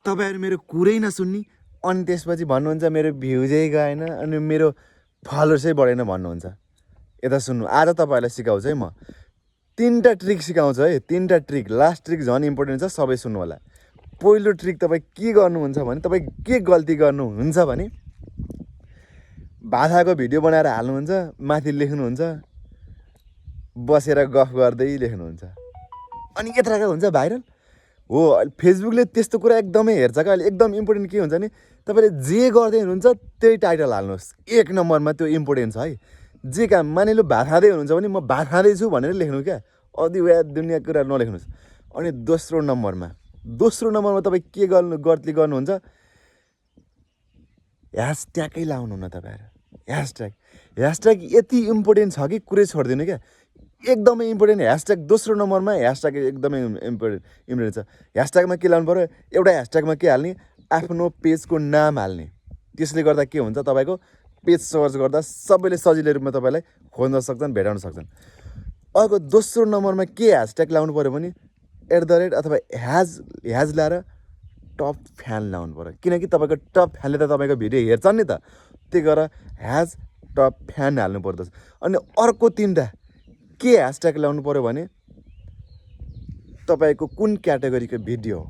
तपाईहरु मेरो कुरै नसुन्नी अनि त्यसपछि भन्नुहुन्छ मेरो भ्युजै गएन अनि मेरो फलोवर्सै बढेन भन्नुहुन्छ। यता सुन्नु, आज तपाईहरुलाई सिकाउँछु है म। 3टा ट्रिक सिकाउँछु है, 3टा ट्रिक। लास्ट ट्रिक झन् इम्पोर्टेन्ट छ, सबै सुन्नु होला। पहिलो ट्रिक तपाईं के गर्नुहुन्छ भने, तपाईं के गल्ती गर्नुहुन्छ भने भाषाको भिडियो बनाएर हाल्नुहुन्छ, माथि लेख्नुहुन्छ बसेर गफ गर्दै लेख्नुहुन्छ अनि यत्रोका हुन्छ भाइरल हो। फेसबुकले त्यस्तो कुरा एकदमै हेर्छ का। अहिले एकदम इम्पोर्टेन्ट के हुन्छ नि, तपाईले जे गर्दै हुनुहुन्छ त्यही टाइटल हाल्नुहोस्। 1 नम्बरमा त्यो इम्पोर्टेन्ट छ है। जे काम मानिलो भात खाँदै हुनुहुन्छ भने म भात खाँदैछु भनेर लेख्नु क्या, अदिवा दुनिया कुरा नलेख्नुहोस्। अनि दोस्रो नम्बरमा तपाईँ के गल्ती गर्नुहुन्छ, ह्यासट्यागै लाउनु न तपाईहरु। ह्यासट्याग यति इम्पोर्टेन्ट छ कि कुरै छोड्दिनु क्या, एकदमै इम्पोर्टेन्ट। ह्यासट्याग दोस्रो नम्बरमा ह्यासट्याग एकदमै इम्पोर्टेन्ट छ। ह्यासट्यागमा के लाउनु पर्यो, एउटा ह्यासट्यागमा के हाल्ने, आफ्नो पेजको नाम हाल्ने। त्यसले गर्दा के हुन्छ, तपाईको पेज सर्च गर्दा सबैले सजिलो रूपमा तपाईलाई खोज्न सक्छन्, भेटाउन सक्छन्। अर्को दोस्रो नम्बरमा के ह्यासट्याग लाउनु पर्यो भने @ अथवा ह्याज लाएर टप फ्यान लाउनु पर्यो। किनकि तपाईको टप फ्यानले त तपाईको भिडियो हेर्छन् नि त, त्यही गरेर ह्याज टप फ्यान हाल्नु पर्दछ। अनि अर्को 3टा के ह्यासट्याग लाउनु पर्यो भने तपाईको कुन क्याटेगोरीको भिडियो हो,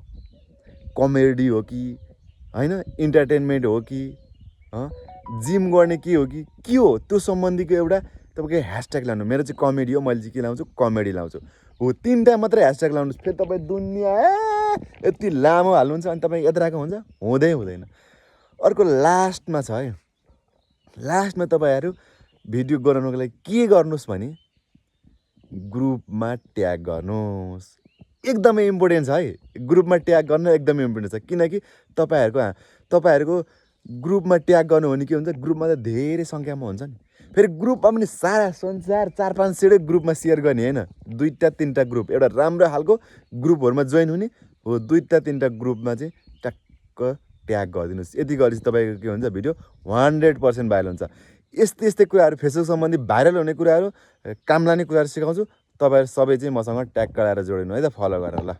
कमेडी हो कि हैन, इन्टरटेनमेन्ट हो कि जिम गर्ने के हो कि के हो, त्यो सम्बन्धीको एउटा तपाईको ह्यासट्याग लाउनु। मेरो चाहिँ कमेडी हो, मैले चाहिँ के लाउँछु, कमेडी लाउँछु हो। 3टा मात्रै ह्यासट्याग लाउनुहोस्। फेरि तपाईँ दुनिया यति लामो हाल्नुहुन्छ अनि तपाईँ यत्राको हुन्छ, हुँदैन। अर्को लास्टमा छ है, लास्टमा तपाईहरु भिडियो बनाउनको लागि के गर्नुहोस् भने ग्रुपमा ट्याग गर्नुहोस्। एकदमै इम्पोर्टेन्ट छ है, ग्रुपमा ट्याग गर्न एकदमै इम्पोर्टेन्ट छ। किनकि तपाईहरुको ग्रुपमा ट्याग गर्नु भने के हुन्छ, ग्रुपमा त धेरै संख्यामा हुन्छ नि। फेरि ग्रुपमा पनि सारा संसार 4-5 ग्रुपमा सेयर गर्ने हैन, 2-3टा ग्रुप, एउटा राम्रो खालको ग्रुपहरुमा जोइन हुने हो। 2-3टा ग्रुपमा चाहिँ टक्क ट्याग गरिदिनुस्। यति गरेपछि तपाईको के हुन्छ, भिडियो 100% भाइरल हुन्छ। यस्तै कुराहरु, फेसबुक सम्बन्धी भाइरल हुने कुराहरु, काम लाने कुराहरु सिकाउँछु। तपाईहरु सबै चाहिँ मसँग ट्याग गराएर जोडिनु है त, फलो गरेर ल।